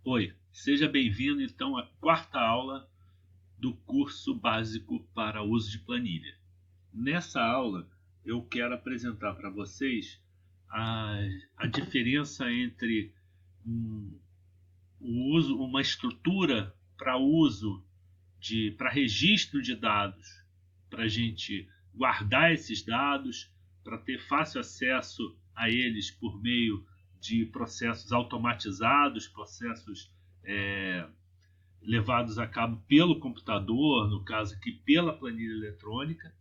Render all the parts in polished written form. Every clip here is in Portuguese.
Oi, seja bem-vindo então à quarta aula do curso básico para uso de planilha. Nessa aula eu quero apresentar para vocês a, a diferença entre um, uma estrutura para uso para registro de dados, para a gente guardar esses dados, para ter fácil acesso a eles por meio de processos automatizados, processos é, levados a cabo pelo computador, no caso aqui pela planilha eletrônica,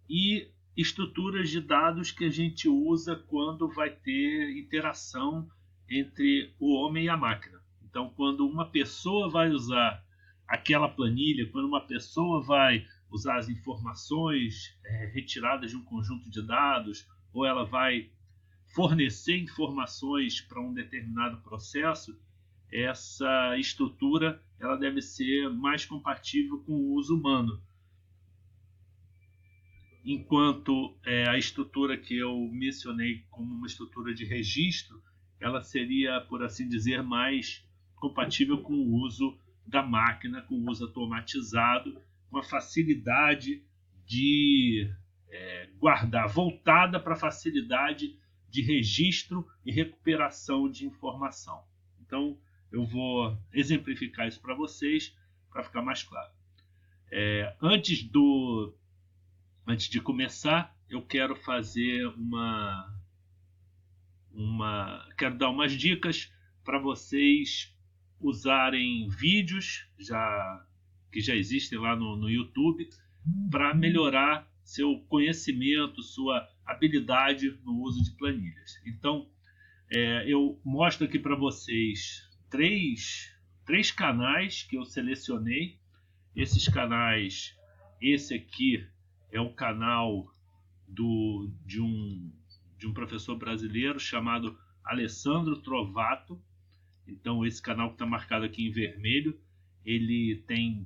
e estruturas de dados que a gente usa quando vai ter interação entre o homem e a máquina. Então, quando uma pessoa vai usar aquela planilha, quando uma pessoa vai usar as informações retiradas de um conjunto de dados, ou ela vai fornecer informações para um determinado processo, essa estrutura ela deve ser mais compatível com o uso humano, enquanto a estrutura que eu mencionei como uma estrutura de registro, ela seria, por assim dizer, mais compatível com o uso da máquina, com o uso automatizado, com a facilidade de guardar, voltada para a facilidade de registro e recuperação de informação. Então, eu vou exemplificar isso para vocês, para ficar mais claro. Antes de começar, eu quero fazer quero dar umas dicas para vocês usarem vídeos que já existem lá no YouTube para melhorar seu conhecimento, sua habilidade no uso de planilhas. Então, eu mostro aqui para vocês três canais que eu selecionei. Esses canais, esse aqui é o canal de um professor brasileiro chamado Alessandro Trovato. Então, esse canal que está marcado aqui em vermelho, ele tem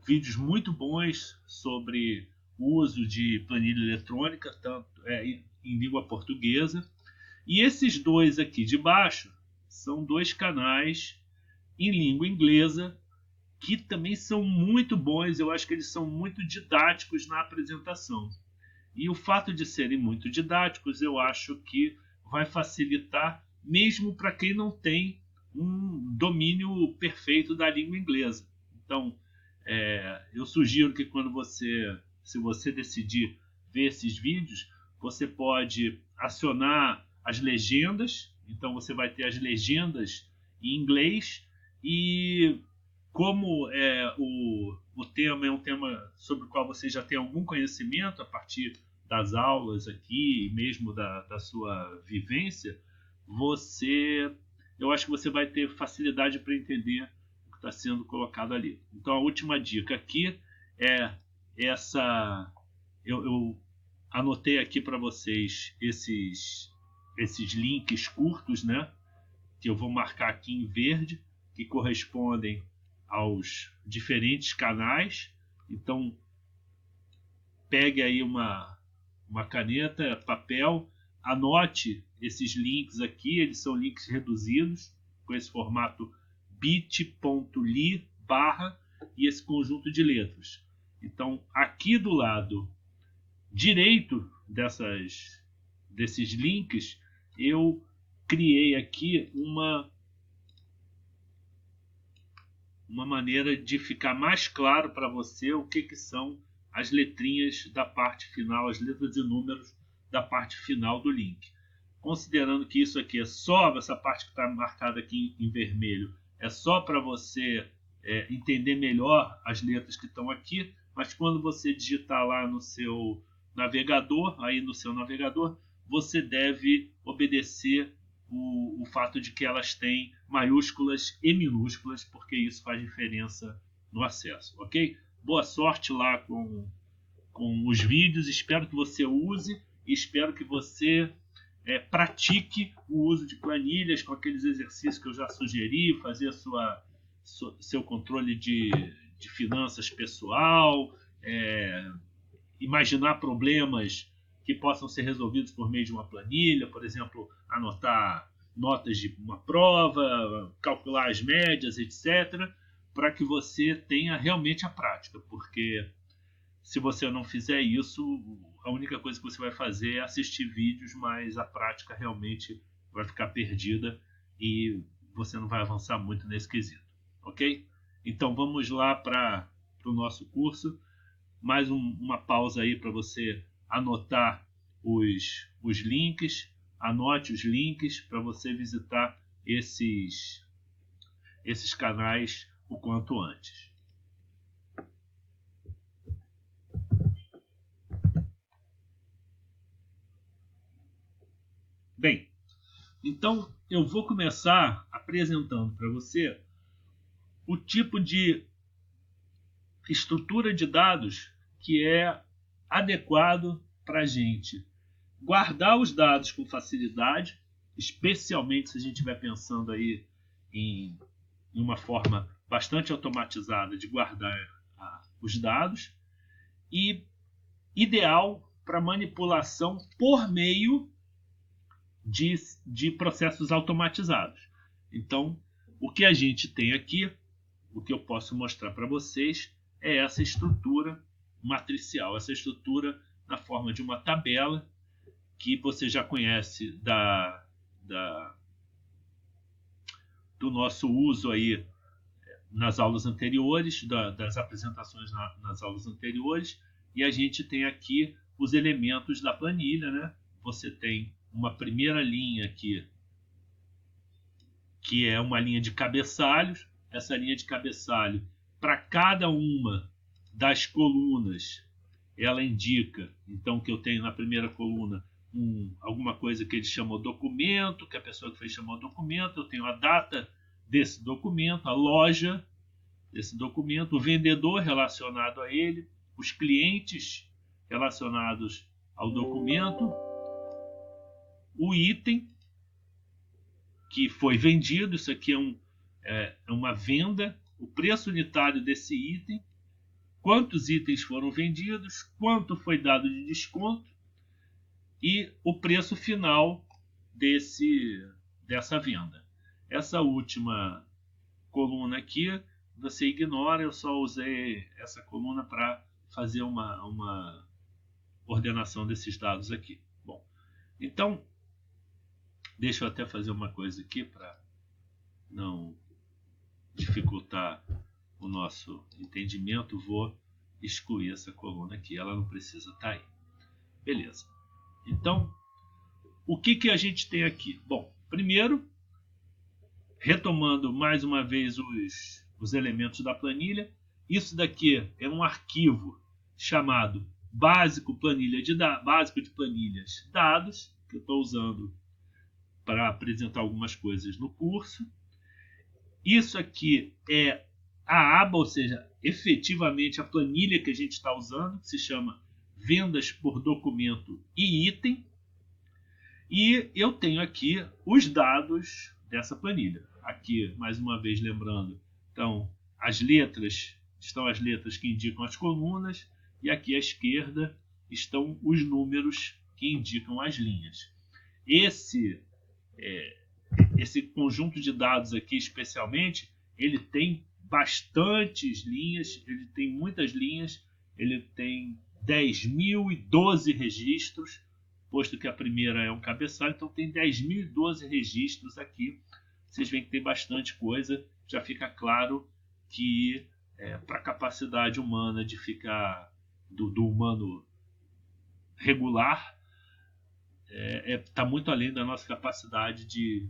vídeos muito bons sobre o uso de planilha eletrônica, tanto em língua portuguesa. E esses dois aqui de baixo são dois canais em língua inglesa que também são muito bons. Eu acho que eles são muito didáticos na apresentação. E o fato de serem muito didáticos, eu acho que vai facilitar mesmo para quem não tem um domínio perfeito da língua inglesa. Então, eu sugiro que se você decidir ver esses vídeos, você pode acionar as legendas. Então, você vai ter as legendas em inglês e como o tema é um tema sobre o qual você já tem algum conhecimento a partir das aulas aqui, mesmo da sua vivência, eu acho que você vai ter facilidade para entender o que está sendo colocado ali. Então, a última dica aqui é essa. Eu anotei aqui para vocês esses links curtos, né? Que eu vou marcar aqui em verde, que correspondem aos diferentes canais. Então, pegue aí uma caneta, papel, anote esses links aqui. Eles são links reduzidos, com esse formato bit.ly/ e esse conjunto de letras. Então, aqui do lado direito desses links, eu criei aqui uma maneira de ficar mais claro para você o que são as letrinhas da parte final, as letras e números da parte final do link. Considerando que isso aqui essa parte que está marcada aqui em vermelho, é só para você entender melhor as letras que estão aqui, mas quando você digitar lá no seu navegador, você deve obedecer o fato de que elas têm maiúsculas e minúsculas, porque isso faz diferença no acesso, ok? Boa sorte lá com os vídeos, espero que você use e espero que você pratique o uso de planilhas com aqueles exercícios que eu já sugeri, fazer seu controle de finanças pessoal, imaginar problemas que possam ser resolvidos por meio de uma planilha, por exemplo, anotar notas de uma prova, calcular as médias, etc., para que você tenha realmente a prática, porque se você não fizer isso, a única coisa que você vai fazer é assistir vídeos, mas a prática realmente vai ficar perdida e você não vai avançar muito nesse quesito, ok? Então vamos lá para o nosso curso. Mais uma pausa aí para você anotar os links. Anote os links para você visitar esses canais o quanto antes. Bem, então eu vou começar apresentando para você o tipo de estrutura de dados que é adequado para a gente guardar os dados com facilidade, especialmente se a gente estiver pensando aí em uma forma bastante automatizada de guardar os dados, e ideal para manipulação por meio de processos automatizados. Então, o que a gente tem aqui, o que eu posso mostrar para vocês, é essa estrutura matricial, essa estrutura na forma de uma tabela que você já conhece do nosso uso aí nas aulas anteriores, das apresentações nas aulas anteriores, e a gente tem aqui os elementos da planilha, né? Você tem uma primeira linha aqui, que é uma linha de cabeçalhos. Essa linha de cabeçalho, para cada uma das colunas, ela indica, então, que eu tenho na primeira coluna alguma coisa que ele chamou documento, que a pessoa que fez chamou documento, eu tenho a data desse documento, a loja desse documento, o vendedor relacionado a ele, os clientes relacionados ao documento, o item que foi vendido, isso aqui é uma venda, o preço unitário desse item, quantos itens foram vendidos, quanto foi dado de desconto e o preço final dessa venda. Essa última coluna aqui você ignora, eu só usei essa coluna para fazer uma ordenação desses dados aqui. Bom, então, deixa eu até fazer uma coisa aqui para não dificultar o nosso entendimento. Vou excluir essa coluna aqui, ela não precisa estar aí. Beleza. Então, o que a gente tem aqui? Bom, primeiro, retomando mais uma vez os elementos da planilha, isso daqui é um arquivo chamado básico de planilhas dados, que eu estou usando para apresentar algumas coisas no curso. Isso aqui é a aba, ou seja, efetivamente a planilha que a gente está usando, que se chama vendas por documento e item. E eu tenho aqui os dados dessa planilha. Aqui, mais uma vez lembrando, então, estão as letras que indicam as colunas, e aqui à esquerda estão os números que indicam as linhas. Esse conjunto de dados aqui, especialmente, ele tem bastantes linhas, ele tem muitas linhas, ele tem 10.012 registros, posto que a primeira é um cabeçalho, então tem 10.012 registros aqui. Vocês veem que tem bastante coisa, já fica claro que para a capacidade humana de ficar do humano regular, está muito além da nossa capacidade de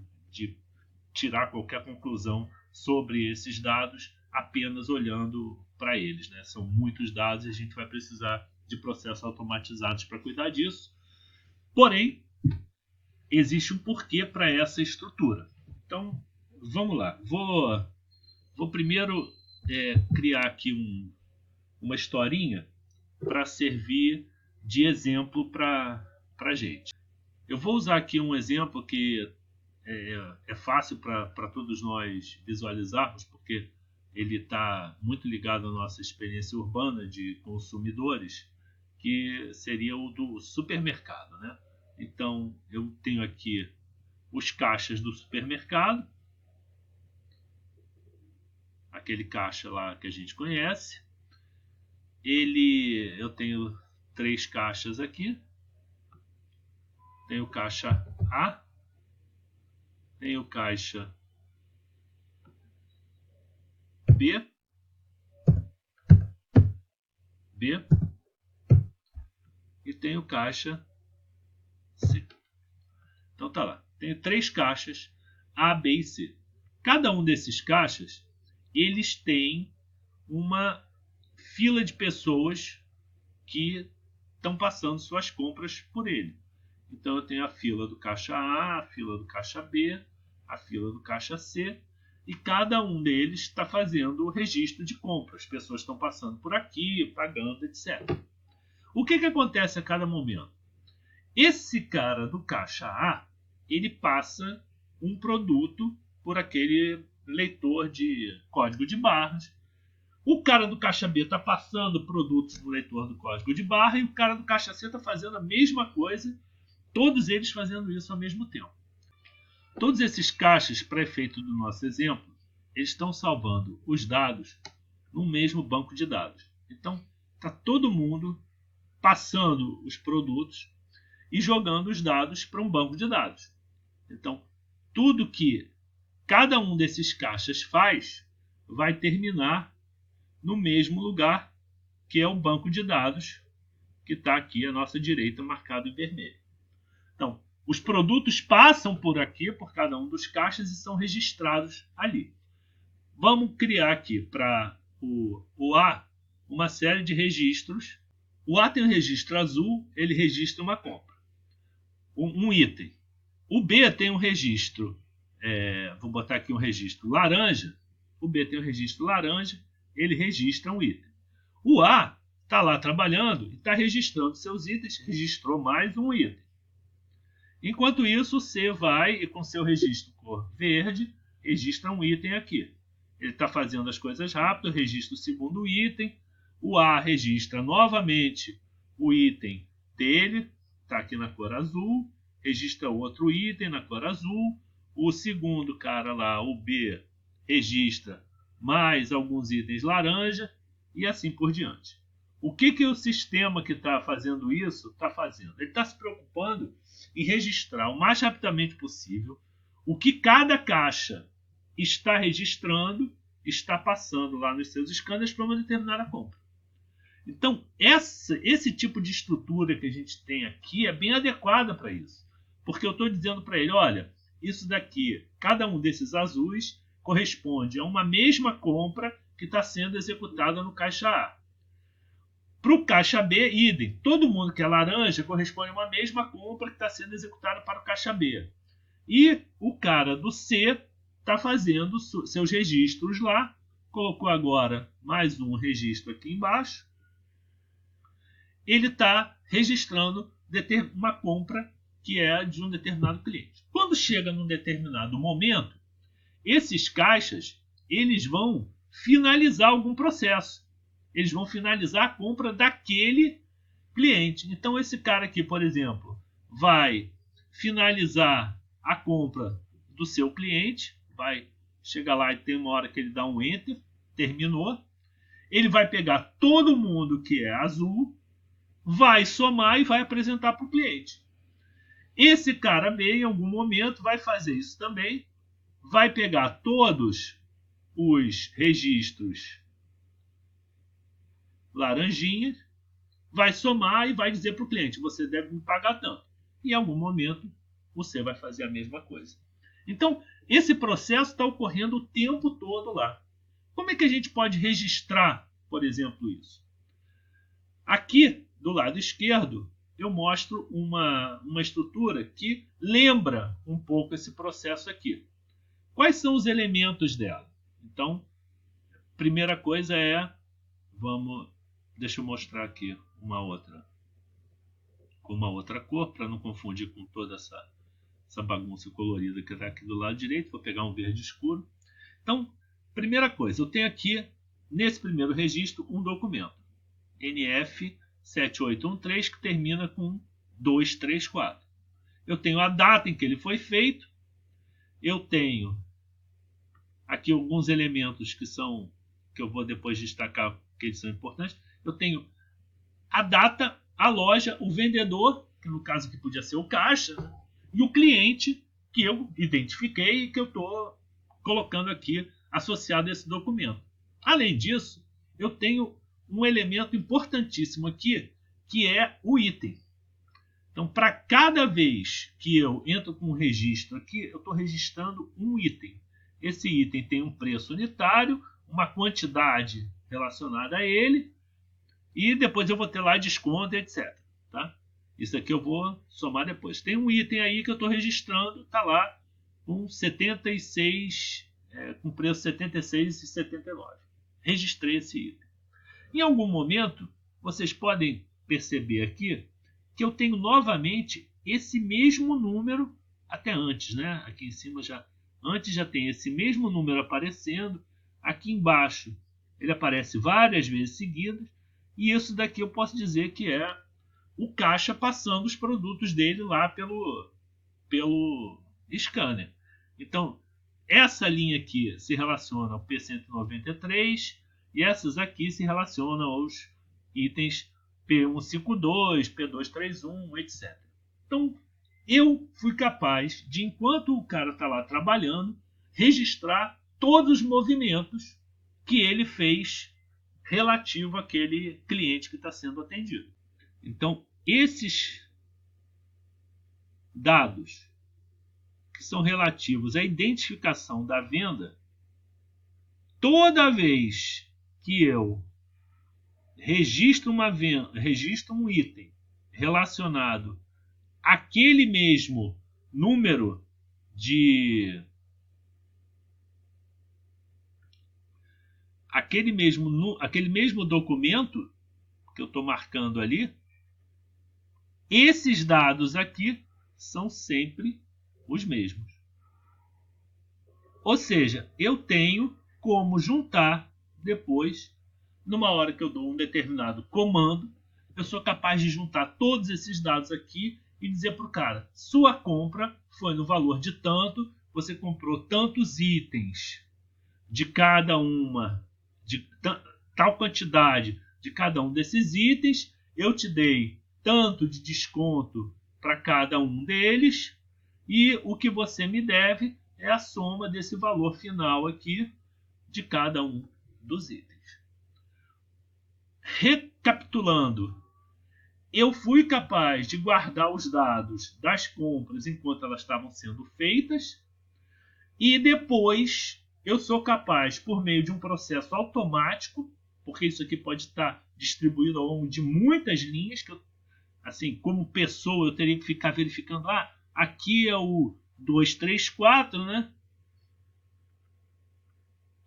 tirar qualquer conclusão sobre esses dados apenas olhando para eles, né? São muitos dados e a gente vai precisar de processos automatizados para cuidar disso. Porém, existe um porquê para essa estrutura. Então, vamos lá. Vou primeiro criar aqui uma historinha para servir de exemplo para a gente. Eu vou usar aqui um exemplo que é fácil para todos nós visualizarmos, porque ele está muito ligado à nossa experiência urbana de consumidores, que seria o do supermercado, né? Então, eu tenho aqui os caixas do supermercado, aquele caixa lá que a gente conhece. Eu tenho 3 caixas aqui. Tenho caixa A, tenho caixa B, e tenho caixa C. Então tá lá. Tenho 3 caixas A, B e C. Cada um desses caixas, eles têm uma fila de pessoas que estão passando suas compras por ele. Então eu tenho a fila do caixa A, a fila do caixa B, a fila do caixa C, e cada um deles está fazendo o registro de compras. As pessoas estão passando por aqui, pagando, etc. O que acontece a cada momento? Esse cara do caixa A, ele passa um produto por aquele leitor de código de barras. O cara do caixa B está passando produtos no leitor do código de barra e o cara do caixa C está fazendo a mesma coisa, todos eles fazendo isso ao mesmo tempo. Todos esses caixas, para efeito do nosso exemplo, eles estão salvando os dados no mesmo banco de dados. Então, está todo mundo passando os produtos e jogando os dados para um banco de dados. Então, tudo que cada um desses caixas faz vai terminar no mesmo lugar, que é o banco de dados, que está aqui à nossa direita, marcado em vermelho. Então, os produtos passam por aqui, por cada um dos caixas, e são registrados ali. Vamos criar aqui para o A uma série de registros. O A tem um registro azul, ele registra uma compra, um item. O B tem um registro, vou botar aqui um registro laranja. O B tem um registro laranja, ele registra um item. O A está lá trabalhando e está registrando seus itens, registrou mais um item. Enquanto isso, o C vai e com seu registro cor verde, registra um item aqui. Ele está fazendo as coisas rápido, registra o segundo item. O A registra novamente o item dele, está aqui na cor azul, registra outro item na cor azul. O segundo cara lá, o B, registra mais alguns itens laranja e assim por diante. O que o sistema que está fazendo isso está fazendo? Ele está se preocupando em registrar o mais rapidamente possível o que cada caixa está registrando, está passando lá nos seus scanners para uma determinada compra. Então, esse tipo de estrutura que a gente tem aqui é bem adequada para isso. Porque eu estou dizendo para ele, olha, isso daqui, cada um desses azuis corresponde a uma mesma compra que está sendo executada no caixa A. Para o caixa B, idem. Todo mundo que é laranja corresponde a uma mesma compra que está sendo executada para o caixa B. E o cara do C está fazendo seus registros lá. Colocou agora mais um registro aqui embaixo. Ele está registrando uma compra que é de um determinado cliente. Quando chega num determinado momento, esses caixas eles vão finalizar algum processo. Eles vão finalizar a compra daquele cliente. Então, esse cara aqui, por exemplo, vai finalizar a compra do seu cliente. Vai chegar lá e tem uma hora que ele dá um Enter. Terminou. Ele vai pegar todo mundo que é azul, vai somar e vai apresentar para o cliente. Esse cara B, em algum momento, vai fazer isso também. Vai pegar todos os registros laranjinha, vai somar e vai dizer para o cliente, você deve me pagar tanto. E em algum momento você vai fazer a mesma coisa. Então, esse processo está ocorrendo o tempo todo lá. Como é que a gente pode registrar, por exemplo, isso? Aqui, do lado esquerdo, eu mostro uma estrutura que lembra um pouco esse processo aqui. Quais são os elementos dela? Então, a primeira coisa é, deixa eu mostrar aqui com uma outra cor, para não confundir com toda essa bagunça colorida que está aqui do lado direito. Vou pegar um verde escuro. Então, primeira coisa, eu tenho aqui, nesse primeiro registro, um documento. NF7813, que termina com 234. Eu tenho a data em que ele foi feito eu tenho aqui alguns elementos que eu vou depois destacar que eles são importantes. Eu tenho a data, a loja, o vendedor, que no caso aqui podia ser o caixa, né? E o cliente que eu identifiquei e que eu estou colocando aqui associado a esse documento. Além disso, eu tenho um elemento importantíssimo aqui, que é o item. Então, para cada vez que eu entro com um registro aqui, eu estou registrando um item. Esse item tem um preço unitário, uma quantidade relacionada a ele, e depois eu vou ter lá desconto, etc. Tá? Isso aqui eu vou somar depois. Tem um item aí que eu estou registrando, está lá com 76, com preço 76,79. Registrei esse item. Em algum momento, vocês podem perceber aqui que eu tenho novamente esse mesmo número, até antes, né? Aqui em cima antes já tem esse mesmo número aparecendo. Aqui embaixo ele aparece várias vezes seguidas. E isso daqui eu posso dizer que é o caixa passando os produtos dele lá pelo scanner. Então, essa linha aqui se relaciona ao P193 e essas aqui se relacionam aos itens P152, P231, etc. Então, eu fui capaz de, enquanto o cara está lá trabalhando, registrar todos os movimentos que ele fez relativo àquele cliente que está sendo atendido. Então, esses dados que são relativos à identificação da venda, toda vez que eu registro um item relacionado àquele mesmo número aquele mesmo documento que eu estou marcando ali, esses dados aqui são sempre os mesmos. Ou seja, eu tenho como juntar depois, numa hora que eu dou um determinado comando, eu sou capaz de juntar todos esses dados aqui e dizer para o cara, sua compra foi no valor de tanto, você comprou tantos itens de cada uma, de tal quantidade de cada um desses itens, eu te dei tanto de desconto para cada um deles e o que você me deve é a soma desse valor final aqui de cada um dos itens. Recapitulando, eu fui capaz de guardar os dados das compras enquanto elas estavam sendo feitas e depois eu sou capaz, por meio de um processo automático, porque isso aqui pode estar distribuído ao longo de muitas linhas, que eu, assim, como pessoa, eu teria que ficar verificando, aqui é o 234, né?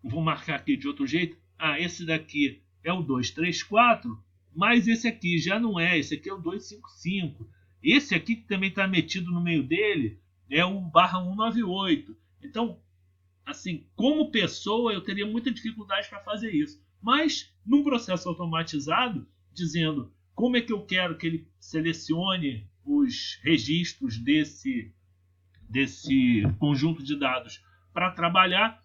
Vou marcar aqui de outro jeito. Esse daqui é o 234, mas esse aqui já não é, esse aqui é o 255. Esse aqui que também está metido no meio dele é o /198. Então, assim, como pessoa, eu teria muita dificuldade para fazer isso. Mas, num processo automatizado, dizendo como é que eu quero que ele selecione os registros desse conjunto de dados para trabalhar,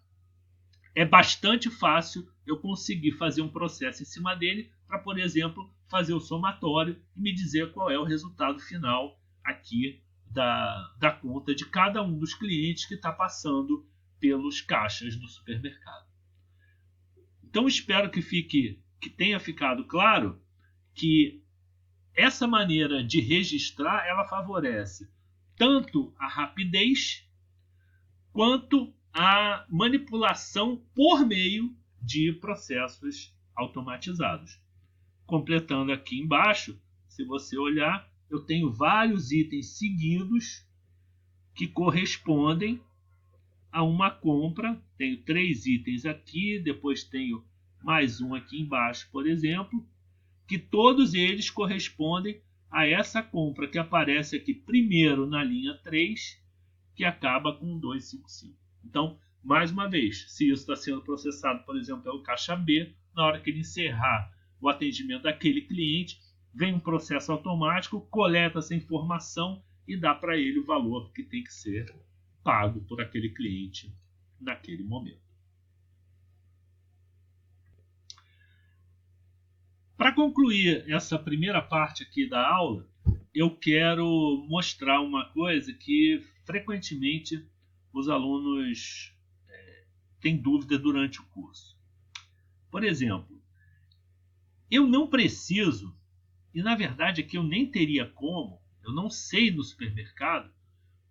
é bastante fácil eu conseguir fazer um processo em cima dele para, por exemplo, fazer o somatório e me dizer qual é o resultado final aqui da conta de cada um dos clientes que está passando pelos caixas do supermercado. Então espero que tenha ficado claro que essa maneira de registrar ela favorece tanto a rapidez quanto a manipulação por meio de processos automatizados. Completando aqui embaixo, se você olhar, eu tenho vários itens seguidos que correspondem a uma compra. Tenho 3 itens aqui, depois tenho mais um aqui embaixo, por exemplo, que todos eles correspondem a essa compra que aparece aqui primeiro na linha 3, que acaba com 255. Então, mais uma vez, se isso está sendo processado, por exemplo, pelo caixa B, na hora que ele encerrar o atendimento daquele cliente, vem um processo automático, coleta essa informação e dá para ele o valor que tem que ser pago por aquele cliente naquele momento. Para concluir essa primeira parte aqui da aula, eu quero mostrar uma coisa que frequentemente os alunos têm dúvida durante o curso. Por exemplo, eu não preciso, e na verdade aqui eu nem teria como, eu não sei no supermercado,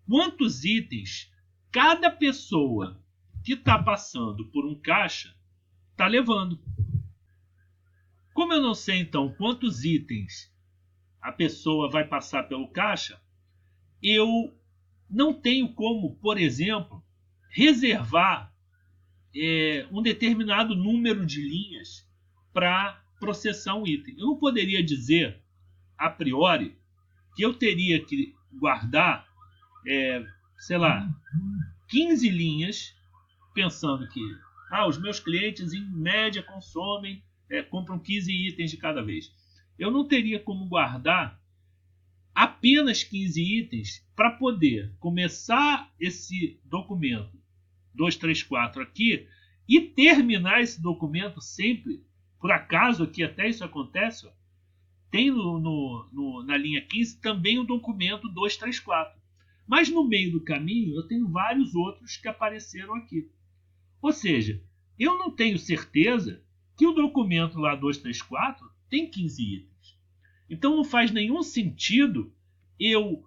quantos itens cada pessoa que está passando por um caixa está levando. Como eu não sei então quantos itens a pessoa vai passar pelo caixa, eu não tenho como, por exemplo, reservar um determinado número de linhas para processar um item. Eu não poderia dizer, a priori, que eu teria que guardar, sei lá, 15 linhas, pensando que os meus clientes, em média, compram 15 itens de cada vez. Eu não teria como guardar apenas 15 itens para poder começar esse documento 234 aqui e terminar esse documento sempre, por acaso aqui até isso acontece, ó, tem na linha 15 também o documento 234. Mas no meio do caminho eu tenho vários outros que apareceram aqui. Ou seja, eu não tenho certeza que o documento lá 234 tem 15 itens. Então não faz nenhum sentido eu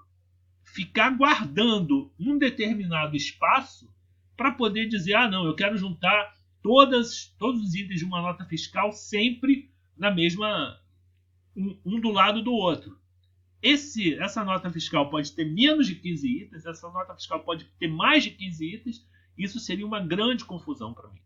ficar guardando um determinado espaço para poder dizer, não, eu quero juntar todos os itens de uma nota fiscal sempre na mesma, um do lado do outro. Essa nota fiscal pode ter menos de 15 itens, essa nota fiscal pode ter mais de 15 itens, isso seria uma grande confusão para mim.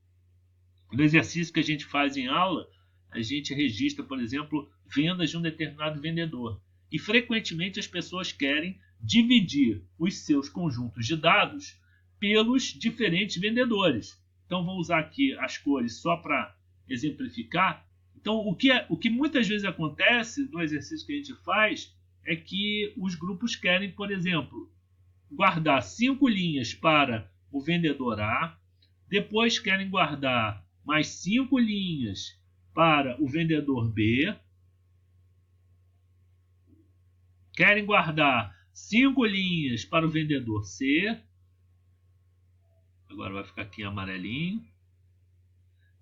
No exercício que a gente faz em aula, a gente registra, por exemplo, vendas de um determinado vendedor. E frequentemente as pessoas querem dividir os seus conjuntos de dados pelos diferentes vendedores. Então vou usar aqui as cores só para exemplificar. Então o que muitas vezes acontece no exercício que a gente faz é que os grupos querem, por exemplo, guardar 5 linhas para o vendedor A, depois querem guardar mais 5 linhas para o vendedor B, querem guardar 5 linhas para o vendedor C, agora vai ficar aqui em amarelinho,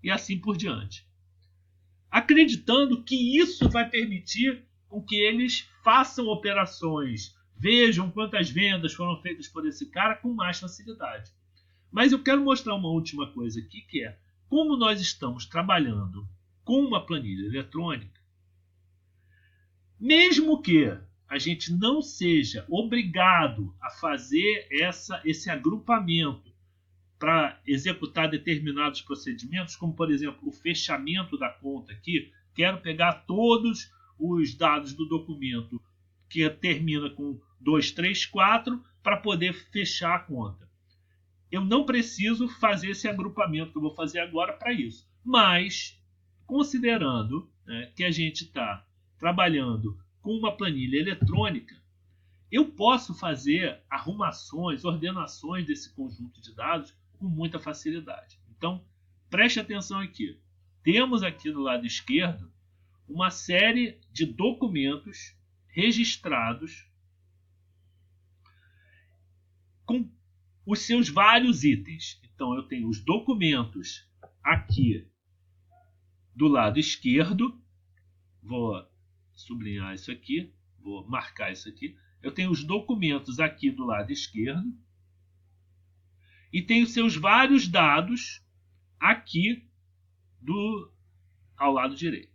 e assim por diante. Acreditando que isso vai permitir com que eles façam operações, vejam quantas vendas foram feitas por esse cara com mais facilidade. Mas eu quero mostrar uma última coisa aqui, que é como nós estamos trabalhando com uma planilha eletrônica, mesmo que a gente não seja obrigado a fazer esse agrupamento para executar determinados procedimentos, como, por exemplo, o fechamento da conta aqui, quero pegar todos os dados do documento que termina com 234 para poder fechar a conta. Eu não preciso fazer esse agrupamento que eu vou fazer agora para isso. Mas, considerando que a gente está trabalhando com uma planilha eletrônica, eu posso fazer arrumações, ordenações desse conjunto de dados com muita facilidade. Então, preste atenção aqui. Temos aqui do lado esquerdo uma série de documentos registrados com os seus vários itens. Então, eu tenho os documentos aqui do lado esquerdo. Vou sublinhar isso aqui, vou marcar isso aqui. Eu tenho os documentos aqui do lado esquerdo e tenho seus vários dados aqui ao lado direito.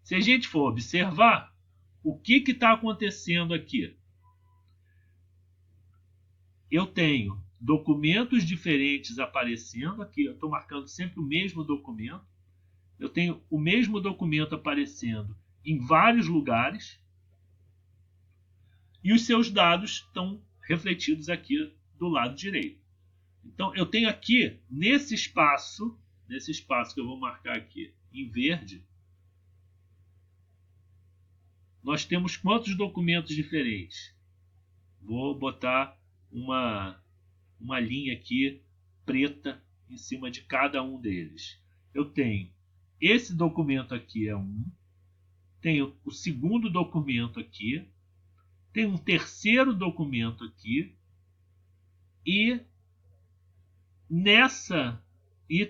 Se a gente for observar, o que está acontecendo aqui? Eu tenho documentos diferentes aparecendo aqui. Eu estou marcando sempre o mesmo documento. Eu tenho o mesmo documento aparecendo em vários lugares. E os seus dados estão refletidos aqui do lado direito. Então, eu tenho aqui, nesse espaço que eu vou marcar aqui em verde, nós temos quantos documentos diferentes? Vou botar uma linha aqui preta em cima de cada um deles. Eu tenho esse documento aqui é um, tenho o segundo documento aqui, tenho um terceiro documento aqui e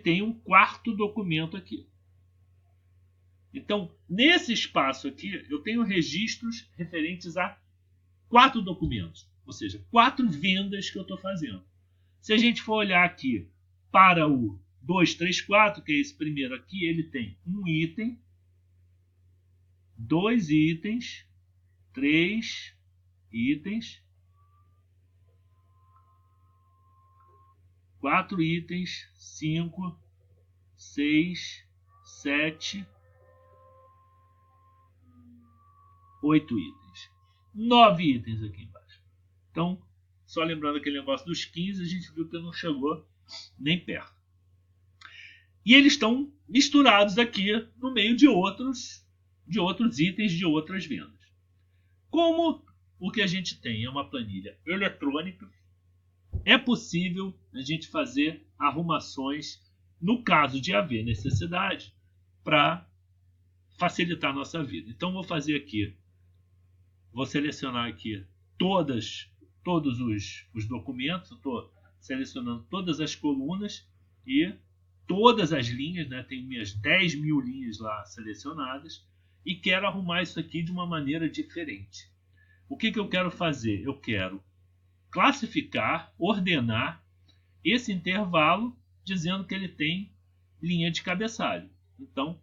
tem um quarto documento aqui. Então, nesse espaço aqui, eu tenho registros referentes a 4 documentos, ou seja, 4 vendas que eu estou fazendo. Se a gente for olhar aqui para o 234, que é esse primeiro aqui, ele tem um item, 2 itens, 3 itens, 4 itens, 5, 6, 7, 8 itens. 9 itens aqui embaixo. Então, só lembrando aquele negócio dos 15, a gente viu que não chegou nem perto. E eles estão misturados aqui no meio de outros itens de outras vendas. Como o que a gente tem é uma planilha eletrônica, é possível a gente fazer arrumações no caso de haver necessidade para facilitar a nossa vida. Então, vou selecionar aqui todos os documentos, estou selecionando todas as colunas e todas as linhas, né? Tenho minhas 10.000 linhas lá selecionadas e quero arrumar isso aqui de uma maneira diferente. O que eu quero fazer? Eu quero classificar, ordenar esse intervalo dizendo que ele tem linha de cabeçalho. Então,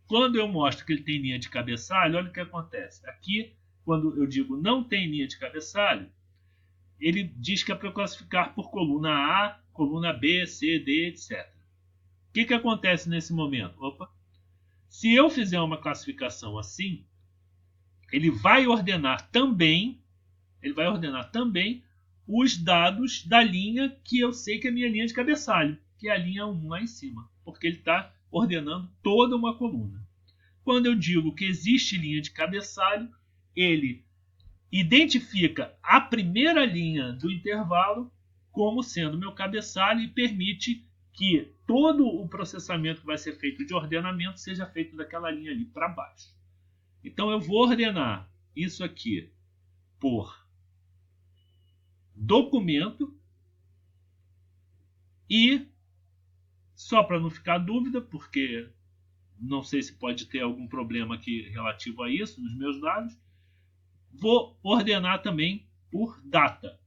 quando eu mostro que ele tem linha de cabeçalho, olha o que acontece. Aqui, quando eu digo não tem linha de cabeçalho, ele diz que é para classificar por coluna A, coluna B, C, D, etc. O que acontece nesse momento? Se eu fizer uma classificação assim, ele vai ordenar também os dados da linha que eu sei que é a minha linha de cabeçalho, que é a linha 1 lá em cima, porque ele está ordenando toda uma coluna. Quando eu digo que existe linha de cabeçalho, ele identifica a primeira linha do intervalo como sendo meu cabeçalho e permite que todo o processamento que vai ser feito de ordenamento seja feito daquela linha ali para baixo. Então eu vou ordenar isso aqui por documento e, só para não ficar dúvida, porque não sei se pode ter algum problema aqui relativo a isso nos meus dados, vou ordenar também por data.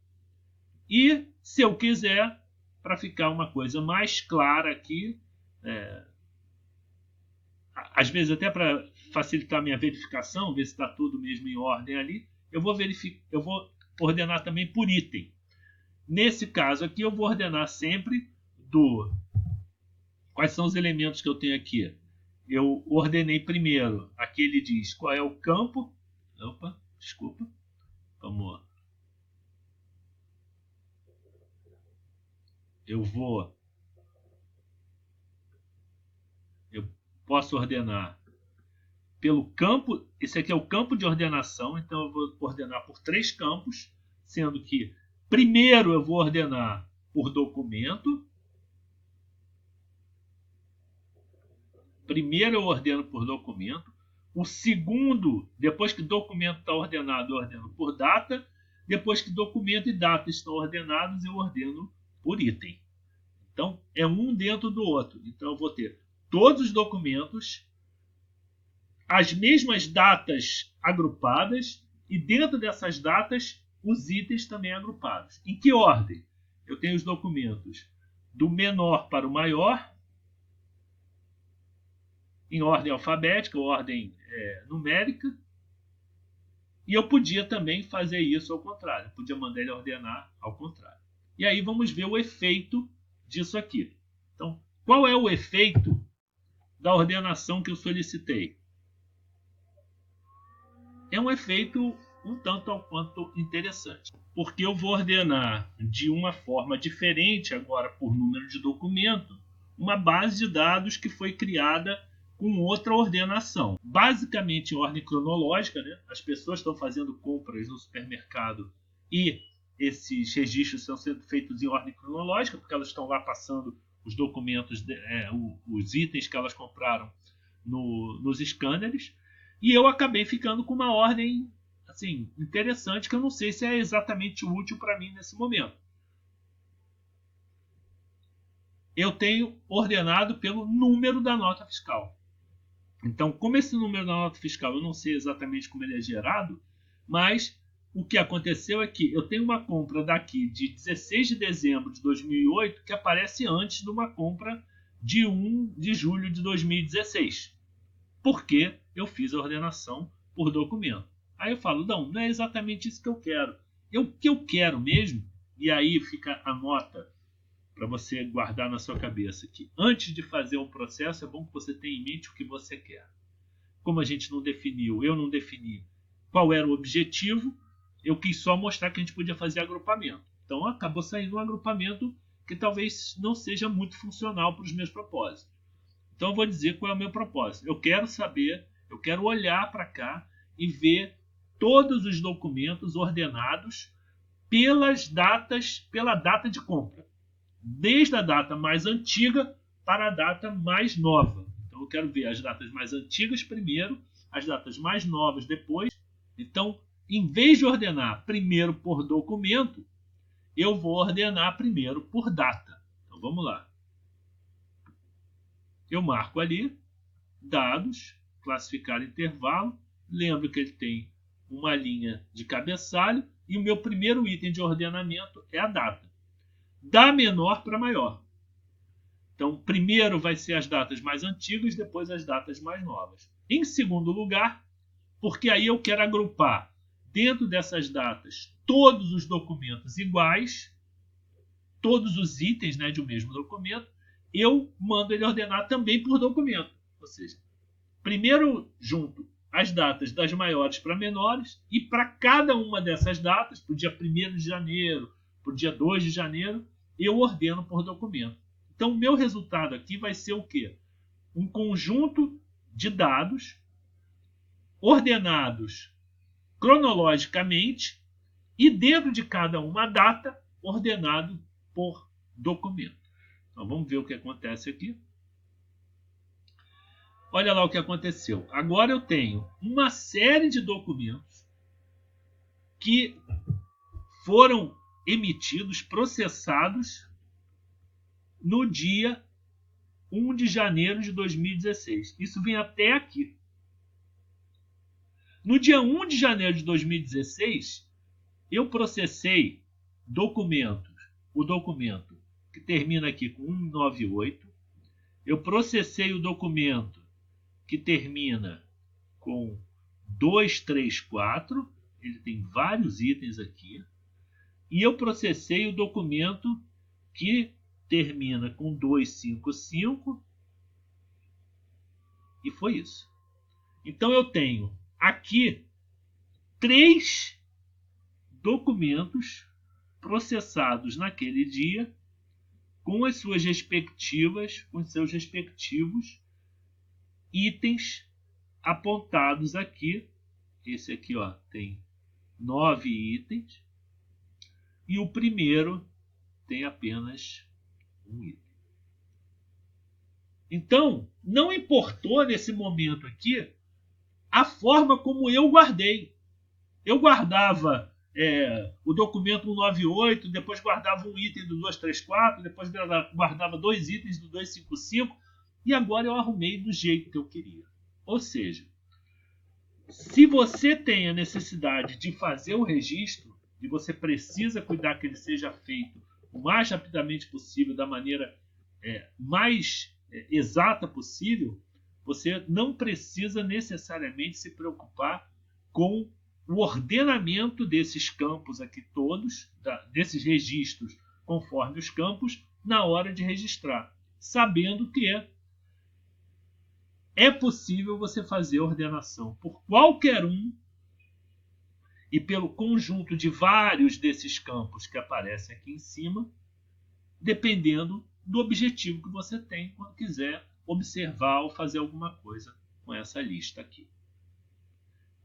E, se eu quiser, para ficar uma coisa mais clara aqui, às vezes até para facilitar a minha verificação, ver se está tudo mesmo em ordem ali, eu vou ordenar também por item. Nesse caso aqui, eu vou ordenar sempre quais são os elementos que eu tenho aqui. Eu ordenei primeiro, aqui ele diz qual é o campo. Desculpa. Vamos lá. Eu posso ordenar pelo campo. Esse aqui é o campo de ordenação, então eu vou ordenar por 3 campos, sendo que primeiro eu vou ordenar por documento. Primeiro eu ordeno por documento. O segundo, depois que documento está ordenado, eu ordeno por data. Depois que documento e data estão ordenados, eu ordeno por item. Então, é um dentro do outro. Então, eu vou ter todos os documentos, as mesmas datas agrupadas e dentro dessas datas, os itens também agrupados. Em que ordem? Eu tenho os documentos do menor para o maior, em ordem alfabética, ordem numérica, e eu podia também fazer isso ao contrário, podia mandar ele ordenar ao contrário. E aí vamos ver o efeito disso aqui. Então, qual é o efeito da ordenação que eu solicitei? É um efeito um tanto ao quanto interessante, porque eu vou ordenar de uma forma diferente agora por número de documento, uma base de dados que foi criada com outra ordenação. Basicamente em ordem cronológica, né? As pessoas estão fazendo compras no supermercado e esses registros estão sendo feitos em ordem cronológica, porque elas estão lá passando os documentos, os itens que elas compraram nos scanners, e eu acabei ficando com uma ordem assim, interessante, que eu não sei se é exatamente útil para mim nesse momento. Eu tenho ordenado pelo número da nota fiscal. Então, como esse número da nota fiscal, eu não sei exatamente como ele é gerado, mas o que aconteceu é que eu tenho uma compra daqui de 16 de dezembro de 2008 que aparece antes de uma compra de 1 de julho de 2016. Porque eu fiz a ordenação por documento. Aí eu falo, não é exatamente isso que eu quero. O que eu quero mesmo, e aí fica a nota para você guardar na sua cabeça, que antes de fazer um processo é bom que você tenha em mente o que você quer. Como a gente não definiu, eu não defini qual era o objetivo, eu quis só mostrar que a gente podia fazer agrupamento. Então acabou saindo um agrupamento que talvez não seja muito funcional para os meus propósitos. Então eu vou dizer qual é o meu propósito. Eu quero saber, eu quero olhar para cá e ver todos os documentos ordenados pela data de compra. Desde a data mais antiga para a data mais nova. Então eu quero ver as datas mais antigas primeiro, as datas mais novas depois. Então, em vez de ordenar primeiro por documento, eu vou ordenar primeiro por data. Então vamos lá. Eu marco ali, dados, classificar intervalo. Lembro que ele tem uma linha de cabeçalho e o meu primeiro item de ordenamento é a data. Da menor para maior. Então, primeiro vai ser as datas mais antigas, depois as datas mais novas. Em segundo lugar, porque aí eu quero agrupar dentro dessas datas todos os documentos iguais, todos os itens, né, de um mesmo documento, eu mando ele ordenar também por documento. Ou seja, primeiro junto as datas das maiores para menores, e para cada uma dessas datas, para o dia 1º de janeiro, para o dia 2 de janeiro, eu ordeno por documento. Então, o meu resultado aqui vai ser o quê? Um conjunto de dados ordenados cronologicamente e dentro de cada uma data ordenado por documento. Então, vamos ver o que acontece aqui. Olha lá o que aconteceu. Agora eu tenho uma série de documentos que foram emitidos, processados no dia 1 de janeiro de 2016. Isso vem até aqui. No dia 1 de janeiro de 2016, eu processei documentos. O documento que termina aqui com 198. Eu processei o documento que termina com 234. Ele tem vários itens aqui. E eu processei o documento que termina com 255. E foi isso. Então eu tenho aqui 3 documentos processados naquele dia com os seus respectivos itens apontados aqui. Esse aqui, ó, tem 9 itens. E o primeiro tem apenas um item. Então, não importou nesse momento aqui a forma como eu guardei. Eu guardava o documento 198, depois guardava um item do 234, depois guardava 2 itens do 255, e agora eu arrumei do jeito que eu queria. Ou seja, se você tem a necessidade de fazer o registro, e você precisa cuidar que ele seja feito o mais rapidamente possível, da maneira mais exata possível, você não precisa necessariamente se preocupar com o ordenamento desses campos aqui todos, desses registros conforme os campos, na hora de registrar, sabendo que é possível você fazer a ordenação por qualquer um e pelo conjunto de vários desses campos que aparecem aqui em cima, dependendo do objetivo que você tem quando quiser observar ou fazer alguma coisa com essa lista aqui.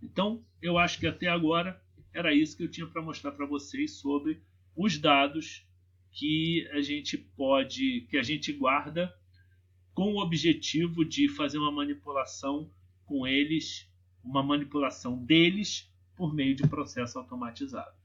Então, eu acho que até agora era isso que eu tinha para mostrar para vocês sobre os dados que a gente guarda com o objetivo de fazer uma manipulação com eles, uma manipulação deles por meio de processo automatizado.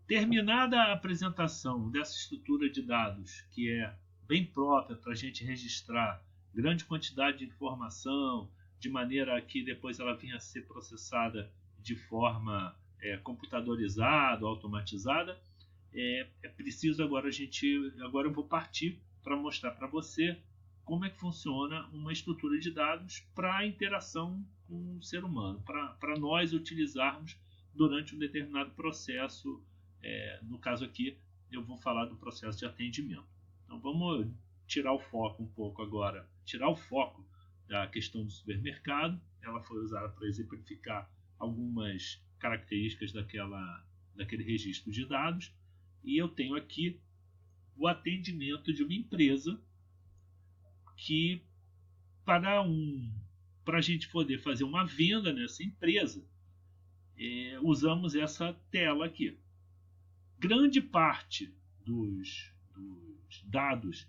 Terminada a apresentação dessa estrutura de dados, que é bem própria para a gente registrar grande quantidade de informação, de maneira que depois ela venha a ser processada de forma computadorizada, automatizada, é preciso agora agora eu vou partir para mostrar para você como é que funciona uma estrutura de dados para a interação com o ser humano, para nós utilizarmos durante um determinado processo. No caso aqui, eu vou falar do processo de atendimento. Então vamos tirar o foco um pouco agora, tirar o foco da questão do supermercado. Ela foi usada para exemplificar algumas características daquele registro de dados. E eu tenho aqui o atendimento de uma empresa que, para a gente poder fazer uma venda nessa empresa, usamos essa tela aqui. Grande parte dos dados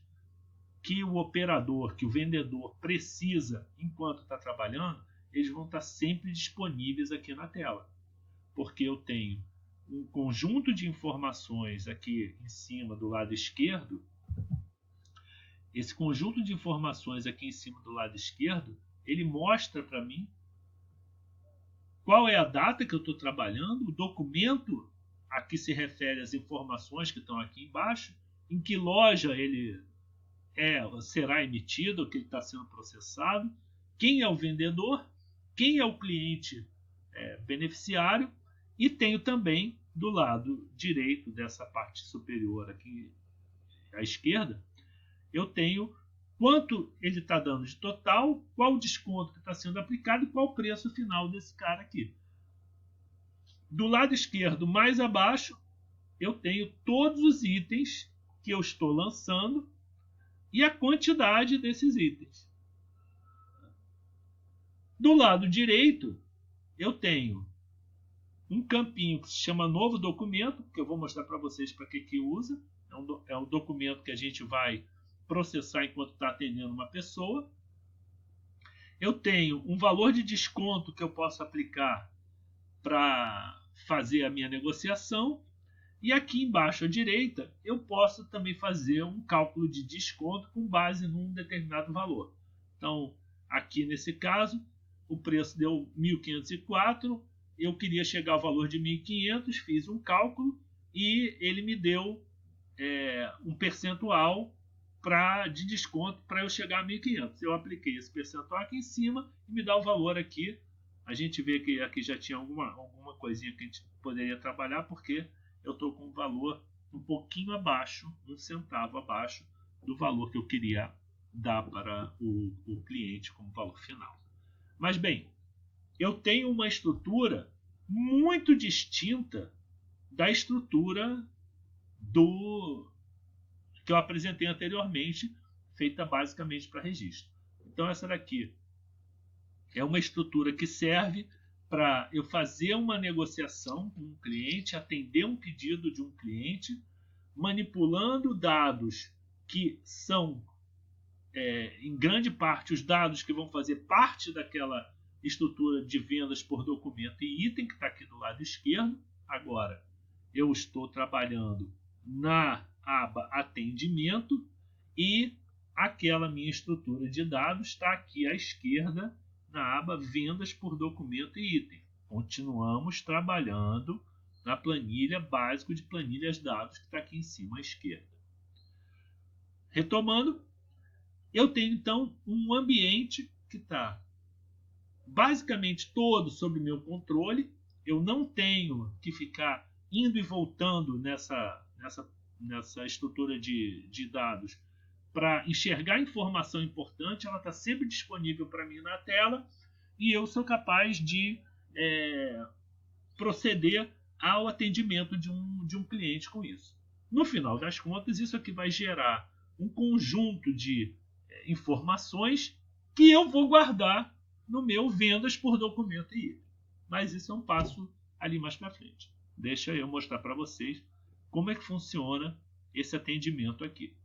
que o operador, que o vendedor precisa enquanto está trabalhando, eles vão estar sempre disponíveis aqui na tela. Porque eu tenho um conjunto de informações aqui em cima do lado esquerdo. Esse conjunto de informações aqui em cima do lado esquerdo, ele mostra para mim qual é a data que eu estou trabalhando, o documento a que se refere às informações que estão aqui embaixo, em que loja ele será emitido, que ele está sendo processado, quem é o vendedor, quem é o cliente beneficiário, e tenho também do lado direito dessa parte superior aqui à esquerda, eu tenho quanto ele está dando de total, qual o desconto que está sendo aplicado e qual o preço final desse cara aqui. Do lado esquerdo, mais abaixo, eu tenho todos os itens que eu estou lançando e a quantidade desses itens. Do lado direito, eu tenho um campinho que se chama novo documento, que eu vou mostrar para vocês para que usa. É um documento que a gente vai processar enquanto está atendendo uma pessoa. Eu tenho um valor de desconto que eu posso aplicar para fazer a minha negociação. E aqui embaixo à direita, eu posso também fazer um cálculo de desconto com base num determinado valor. Então, aqui nesse caso, o preço deu 1.504, eu queria chegar ao valor de 1.500, fiz um cálculo e ele me deu um percentual de desconto para eu chegar a 1.500. Eu apliquei esse percentual aqui em cima e me dá o valor aqui. A gente vê que aqui já tinha alguma coisinha que a gente poderia trabalhar, porque eu estou com um valor um pouquinho abaixo, 1 centavo abaixo do valor que eu queria dar para o cliente como valor final. Mas bem, eu tenho uma estrutura muito distinta da estrutura que eu apresentei anteriormente, feita basicamente para registro. Então essa daqui é uma estrutura que serve para eu fazer uma negociação com um cliente, atender um pedido de um cliente, manipulando dados que são, em grande parte, os dados que vão fazer parte daquela estrutura de vendas por documento e item que está aqui do lado esquerdo. Agora, eu estou trabalhando na aba Atendimento e aquela minha estrutura de dados está aqui à esquerda, na aba Vendas por Documento e Item. Continuamos trabalhando na planilha básico de planilhas dados que está aqui em cima à esquerda. Retomando, eu tenho então um ambiente que está basicamente todo sob meu controle. Eu não tenho que ficar indo e voltando nessa estrutura de dados para enxergar informação importante. Ela está sempre disponível para mim na tela e eu sou capaz de proceder ao atendimento de um cliente com isso. No final das contas, isso aqui vai gerar um conjunto de informações que eu vou guardar no meu vendas por documento e item. Mas isso é um passo ali mais para frente. Deixa eu mostrar para vocês como é que funciona esse atendimento aqui.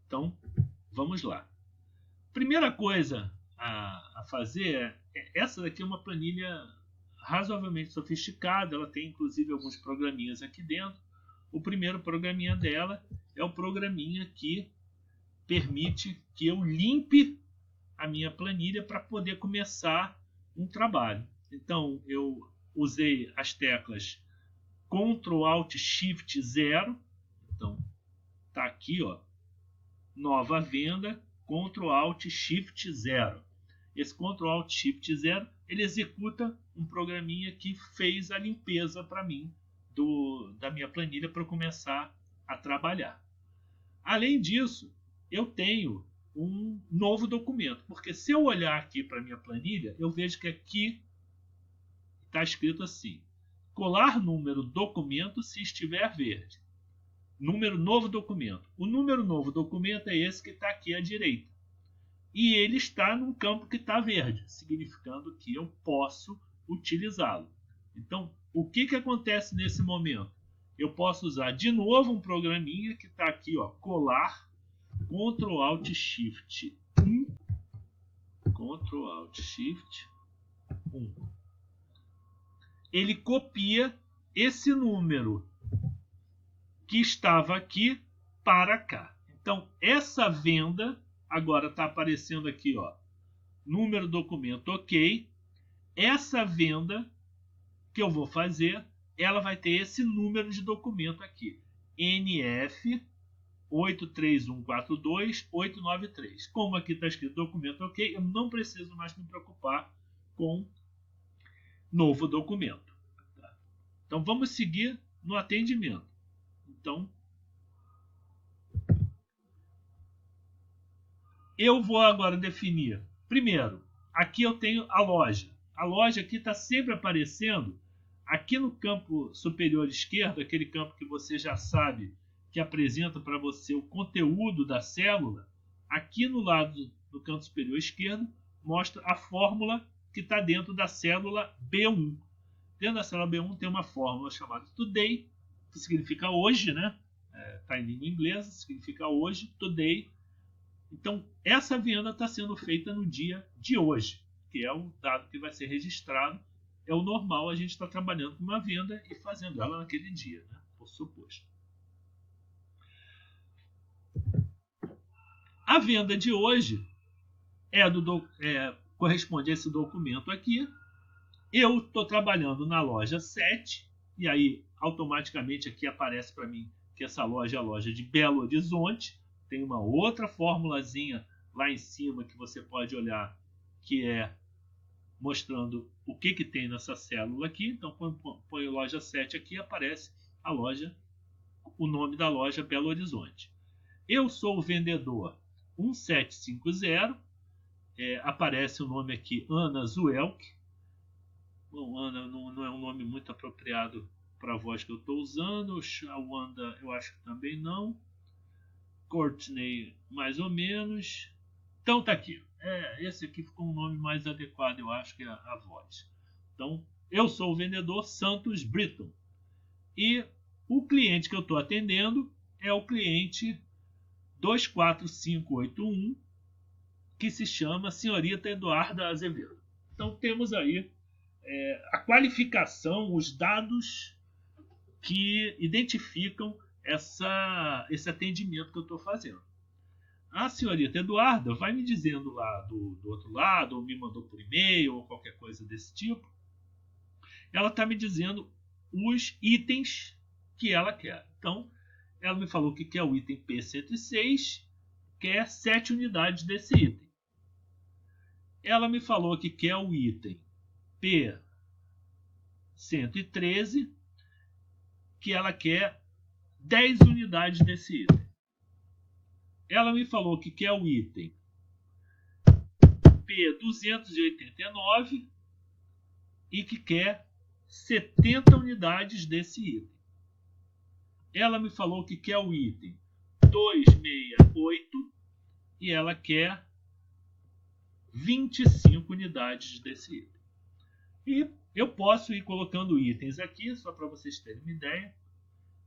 Então, vamos lá. Primeira coisa a fazer essa daqui é uma planilha razoavelmente sofisticada, ela tem inclusive alguns programinhas aqui dentro. O primeiro programinha dela é o programinha que permite que eu limpe a minha planilha para poder começar um trabalho. Então, eu usei as teclas Ctrl Alt Shift 0. Então, tá aqui, ó, nova venda, Ctrl Alt Shift 0. Esse Ctrl Alt Shift 0, ele executa um programinha que fez a limpeza para mim da minha planilha para eu começar a trabalhar. Além disso, eu tenho um novo documento, porque se eu olhar aqui para a minha planilha, eu vejo que aqui está escrito assim: colar número documento se estiver verde. Número novo documento. O número novo documento é esse que está aqui à direita. E ele está num campo que está verde, significando que eu posso utilizá-lo. Então, o que acontece nesse momento? Eu posso usar de novo um programinha que está aqui, ó, colar, Ctrl Alt Shift 1, Ctrl Alt Shift 1. Ele copia esse número que estava aqui para cá. Então, essa venda agora está aparecendo aqui, ó, número documento ok. Essa venda que eu vou fazer, ela vai ter esse número de documento aqui, NF 83142893. Como aqui está escrito documento ok, eu não preciso mais me preocupar com novo documento. Tá? Então vamos seguir no atendimento. Então, eu vou agora definir. Primeiro, aqui eu tenho a loja. A loja aqui está sempre aparecendo aqui no campo superior esquerdo, aquele campo que você já sabe que apresenta para você o conteúdo da célula. Aqui no lado do canto superior esquerdo mostra a fórmula que está dentro da célula B1. Dentro da célula B1 tem uma fórmula chamada Today, que significa hoje, né? Está em língua inglesa, significa hoje, Today. Então, essa venda está sendo feita no dia de hoje, que é o dado que vai ser registrado. É o normal, a gente está trabalhando com uma venda e fazendo ela naquele dia, né? Por suposto. A venda de hoje corresponde a esse documento aqui. Eu estou trabalhando na loja 7, e aí automaticamente aqui aparece para mim que essa loja é a loja de Belo Horizonte. Tem uma outra formulazinha lá em cima que você pode olhar, que é mostrando o que tem nessa célula aqui. Então, quando põe a loja 7 aqui, aparece a loja, o nome da loja Belo Horizonte. Eu sou o vendedor 1750, aparece o nome aqui Ana Zuelk. Bom, Ana não é um nome muito apropriado para a voz que eu estou usando. Shawanda eu acho que também não. Courtney mais ou menos. Então tá aqui. Esse aqui ficou um nome mais adequado, eu acho, que é a voz. Então, eu sou o vendedor Santos Britton. E o cliente que eu estou atendendo é o cliente 24581, que se chama Senhorita Eduarda Azevedo. Então, temos aí a qualificação, os dados que identificam esse atendimento que eu estou fazendo. A senhorita Eduarda vai me dizendo lá do outro lado, ou me mandou por e-mail, ou qualquer coisa desse tipo. Ela está me dizendo os itens que ela quer. Então, ela me falou que quer o item P106, quer 7 unidades desse item. Ela me falou que quer o item P113, que ela quer 10 unidades desse item. Ela me falou que quer o item P289 e que quer 70 unidades desse item. Ela me falou que quer o item 268 e ela quer 25 unidades desse item. E eu posso ir colocando itens aqui, só para vocês terem uma ideia.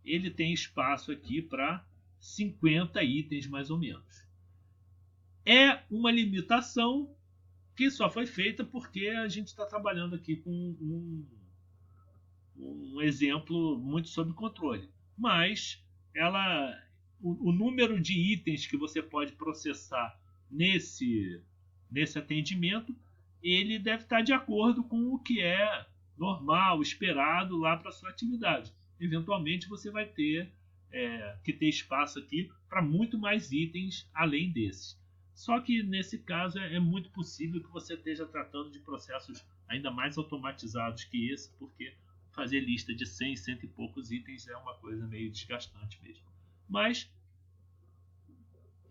Ele tem espaço aqui para 50 itens mais ou menos. É uma limitação que só foi feita porque a gente está trabalhando aqui com um exemplo muito sob controle. Mas o número de itens que você pode processar nesse atendimento, ele deve estar de acordo com o que é normal, esperado lá para a sua atividade. Eventualmente você vai ter que ter espaço aqui para muito mais itens além desses. Só que nesse caso é muito possível que você esteja tratando de processos ainda mais automatizados que esse, porque fazer lista de 100, cento e poucos itens é uma coisa meio desgastante mesmo. Mas,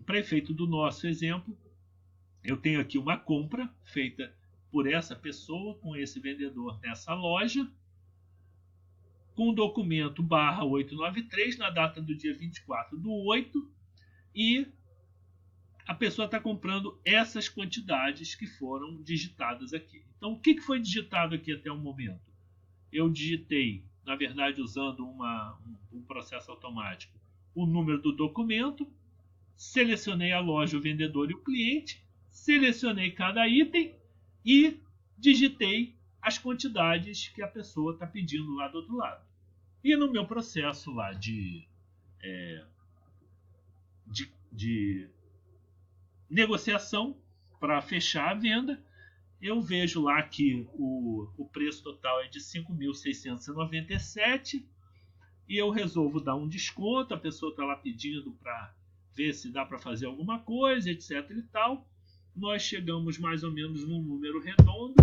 para efeito do nosso exemplo, eu tenho aqui uma compra feita por essa pessoa com esse vendedor nessa loja, com o documento /893 na data do dia 24/8, e a pessoa está comprando essas quantidades que foram digitadas aqui. Então, o que foi digitado aqui até o momento? Eu digitei, na verdade, usando um processo automático, o número do documento, selecionei a loja, o vendedor e o cliente, selecionei cada item e digitei as quantidades que a pessoa está pedindo lá do outro lado. E no meu processo lá de negociação para fechar a venda, eu vejo lá que o preço total é de 5.697 e eu resolvo dar um desconto. A pessoa está lá pedindo para ver se dá para fazer alguma coisa, etc. e tal. Nós chegamos mais ou menos num número redondo.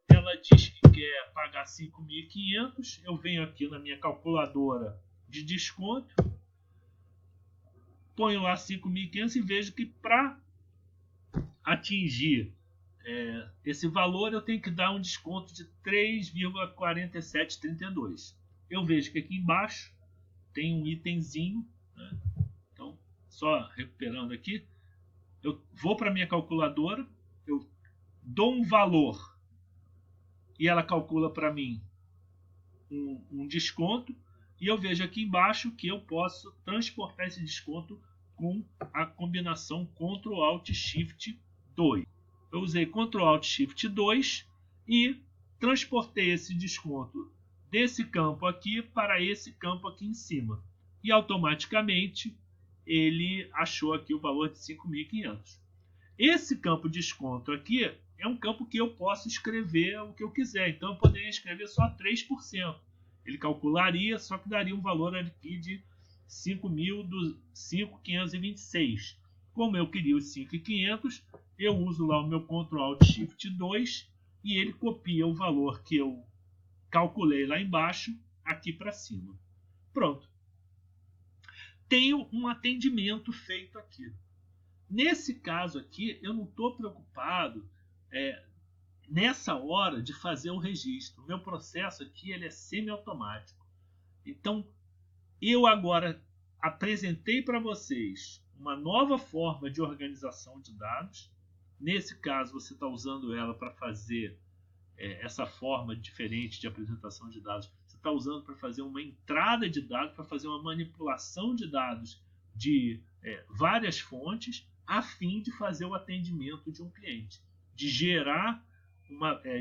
Ela diz que quer pagar 5.500. Eu venho aqui na minha calculadora de desconto, ponho lá 5.500 e vejo que para atingir esse valor eu tenho que dar um desconto de 3,4732. Eu vejo que aqui embaixo tem um itemzinho, né? Então, só recuperando aqui, eu vou para a minha calculadora, eu dou um valor e ela calcula para mim um desconto, e eu vejo aqui embaixo que eu posso transportar esse desconto com a combinação Ctrl Alt Shift 2. Eu usei Ctrl Alt Shift 2 e transportei esse desconto desse campo aqui para esse campo aqui em cima. E automaticamente ele achou aqui o valor de 5.500. Esse campo de desconto aqui é um campo que eu posso escrever o que eu quiser. Então eu poderia escrever só 3%. Ele calcularia, só que daria um valor aqui de 5.526. Como eu queria os 5.500, eu uso lá o meu Ctrl Alt Shift 2 e ele copia o valor que eu calculei lá embaixo aqui para cima. Pronto. Tenho um atendimento feito aqui. Nesse caso aqui, eu não estou preocupado nessa hora de fazer o registro. O meu processo aqui ele é semiautomático. Então, eu agora apresentei para vocês uma nova forma de organização de dados. Nesse caso, você está usando ela para fazer essa forma diferente de apresentação de dados. Você está usando para fazer uma entrada de dados, para fazer uma manipulação de dados de várias fontes, a fim de fazer o atendimento de um cliente, de gerar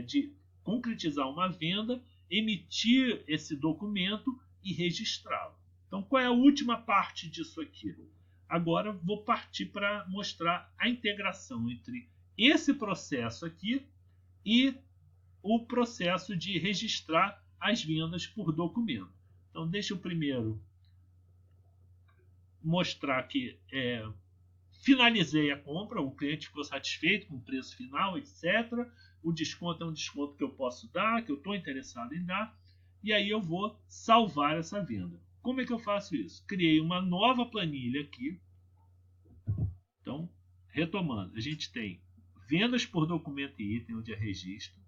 de concretizar uma venda, emitir esse documento e registrá-lo. Então, qual é a última parte disso aqui? Agora vou partir para mostrar a integração entre esse processo aqui e o processo de registrar as vendas por documento. Então, deixa eu primeiro mostrar que finalizei a compra, o cliente ficou satisfeito com o preço final, etc. O desconto é um desconto que eu posso dar, que eu estou interessado em dar, e aí eu vou salvar essa venda. Como é que eu faço isso? Criei uma nova planilha aqui. Então, retomando, a gente tem vendas por documento e item, onde é registro.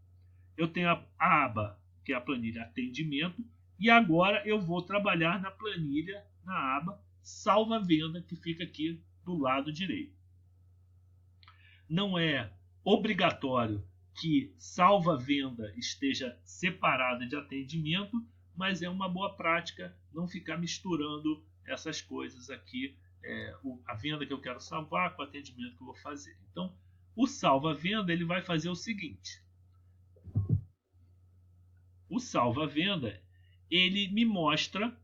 Eu tenho a aba, que é a planilha atendimento, e agora eu vou trabalhar na planilha, na aba salva venda, que fica aqui do lado direito. Não é obrigatório que salva-venda esteja separada de atendimento, mas é uma boa prática não ficar misturando essas coisas aqui, a venda que eu quero salvar com o atendimento que eu vou fazer. Então, o salva-venda ele vai fazer o seguinte: o salva-venda ele me mostra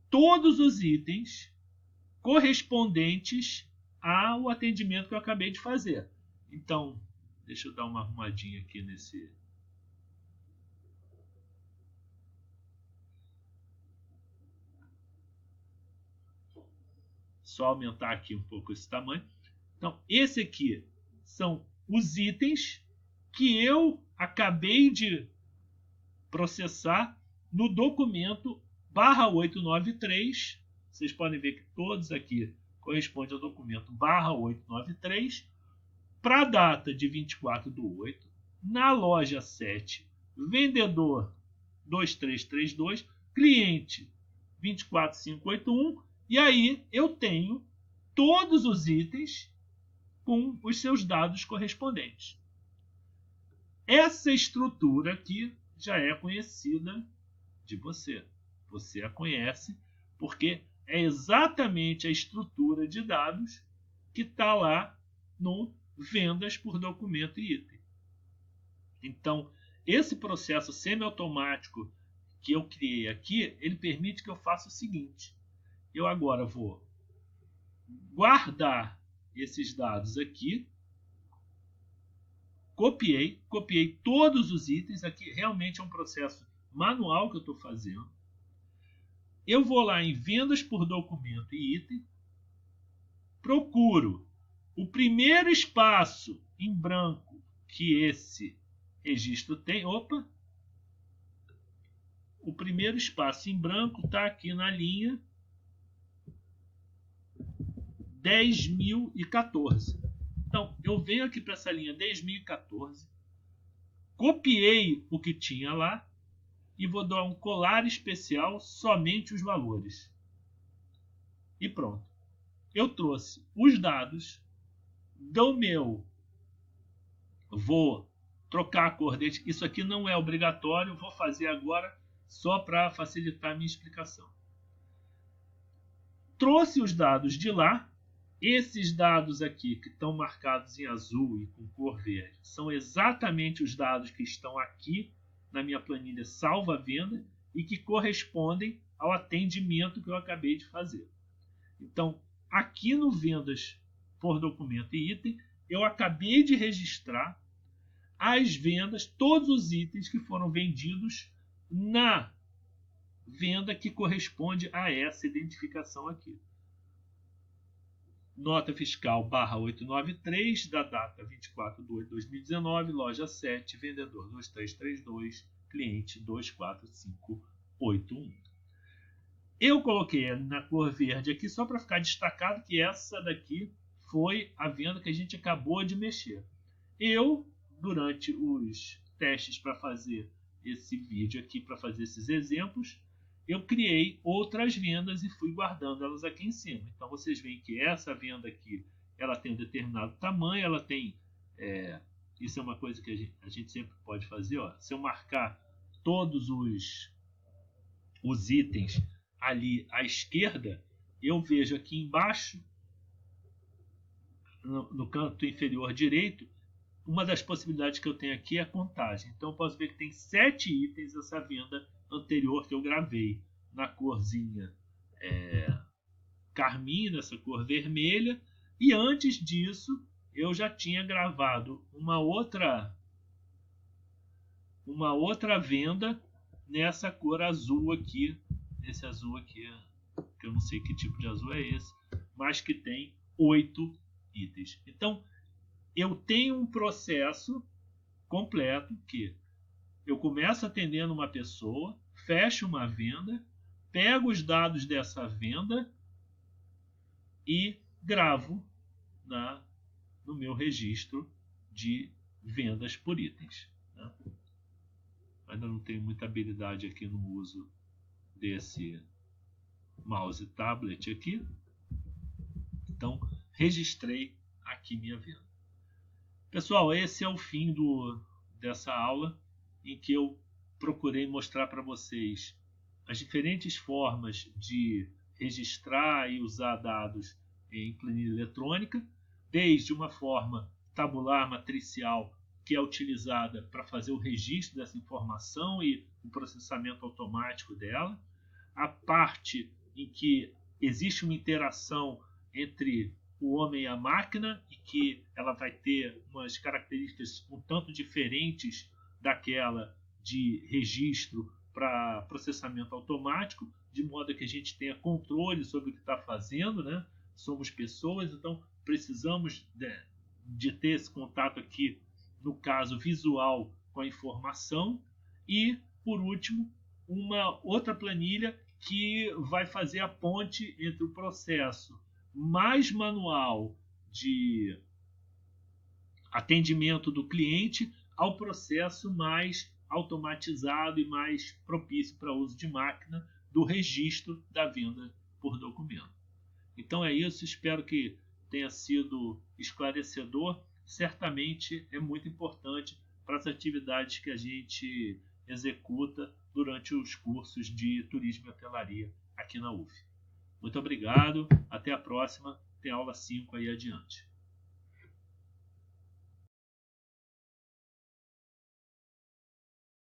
todos os itens correspondentes ao atendimento que eu acabei de fazer. Então, deixa eu dar uma arrumadinha aqui nesse. Só aumentar aqui um pouco esse tamanho. Então, esse aqui são os itens que eu acabei de processar no documento /893. Vocês podem ver que todos aqui correspondem ao documento /893 para a data de 24/8, na loja 7, vendedor 2332, cliente 24581, e aí eu tenho todos os itens com os seus dados correspondentes. Essa estrutura aqui já é conhecida de você. Você a conhece porque é exatamente a estrutura de dados que está lá no vendas por documento e item. Então, esse processo semiautomático que eu criei aqui, ele permite que eu faça o seguinte: eu agora vou guardar esses dados aqui, copiei todos os itens, aqui realmente é um processo manual que eu estou fazendo. Eu vou lá em vendas por documento e item, procuro o primeiro espaço em branco que esse registro tem. Opa! O primeiro espaço em branco está aqui na linha 10.014. Então, eu venho aqui para essa linha 10.014, copiei o que tinha lá e vou dar um colar especial somente os valores. E pronto. Eu trouxe os dados do meu. Vou trocar a cor dele. Isso aqui não é obrigatório, vou fazer agora só para facilitar a minha explicação. Trouxe os dados de lá. Esses dados aqui que estão marcados em azul e com cor verde são exatamente os dados que estão aqui na minha planilha salva-venda e que correspondem ao atendimento que eu acabei de fazer. Então, aqui no vendas por documento e item, eu acabei de registrar as vendas, todos os itens que foram vendidos na venda que corresponde a essa identificação aqui. Nota fiscal /893, da data 24/8/2019, loja 7, vendedor 2332, cliente 24581. Eu coloquei na cor verde aqui só para ficar destacado que essa daqui foi a venda que a gente acabou de mexer. Eu, durante os testes para fazer esse vídeo aqui, para fazer esses exemplos, eu criei outras vendas e fui guardando elas aqui em cima. Então vocês veem que essa venda aqui, ela tem um determinado tamanho, ela tem, isso é uma coisa que a gente sempre pode fazer, ó, se eu marcar todos os itens ali à esquerda, eu vejo aqui embaixo, no canto inferior direito, uma das possibilidades que eu tenho aqui é a contagem. Então eu posso ver que tem 7 itens essa venda anterior que eu gravei na corzinha carmim, nessa cor vermelha, e antes disso eu já tinha gravado uma outra venda nessa cor azul aqui, esse azul aqui, que eu não sei que tipo de azul é esse, mas que tem 8 itens. Então eu tenho um processo completo que eu começo atendendo uma pessoa, fecho uma venda, pego os dados dessa venda e gravo no meu registro de vendas por itens. Né? Ainda não tenho muita habilidade aqui no uso desse mouse tablet aqui. Então, registrei aqui minha venda. Pessoal, esse é o fim dessa aula em que eu procurei mostrar para vocês as diferentes formas de registrar e usar dados em planilha eletrônica, desde uma forma tabular matricial, que é utilizada para fazer o registro dessa informação e o processamento automático dela, a parte em que existe uma interação entre o homem e a máquina e que ela vai ter umas características um tanto diferentes daquela de registro para processamento automático, de modo que a gente tenha controle sobre o que está fazendo, né? Somos pessoas, então precisamos de ter esse contato aqui, no caso visual, com a informação. E, por último, uma outra planilha que vai fazer a ponte entre o processo mais manual de atendimento do cliente ao processo mais automatizado e mais propício para uso de máquina do registro da venda por documento. Então é isso, espero que tenha sido esclarecedor. Certamente é muito importante para as atividades que a gente executa durante os cursos de turismo e hotelaria aqui na UF. Muito obrigado, até a próxima, tem aula 5 aí adiante.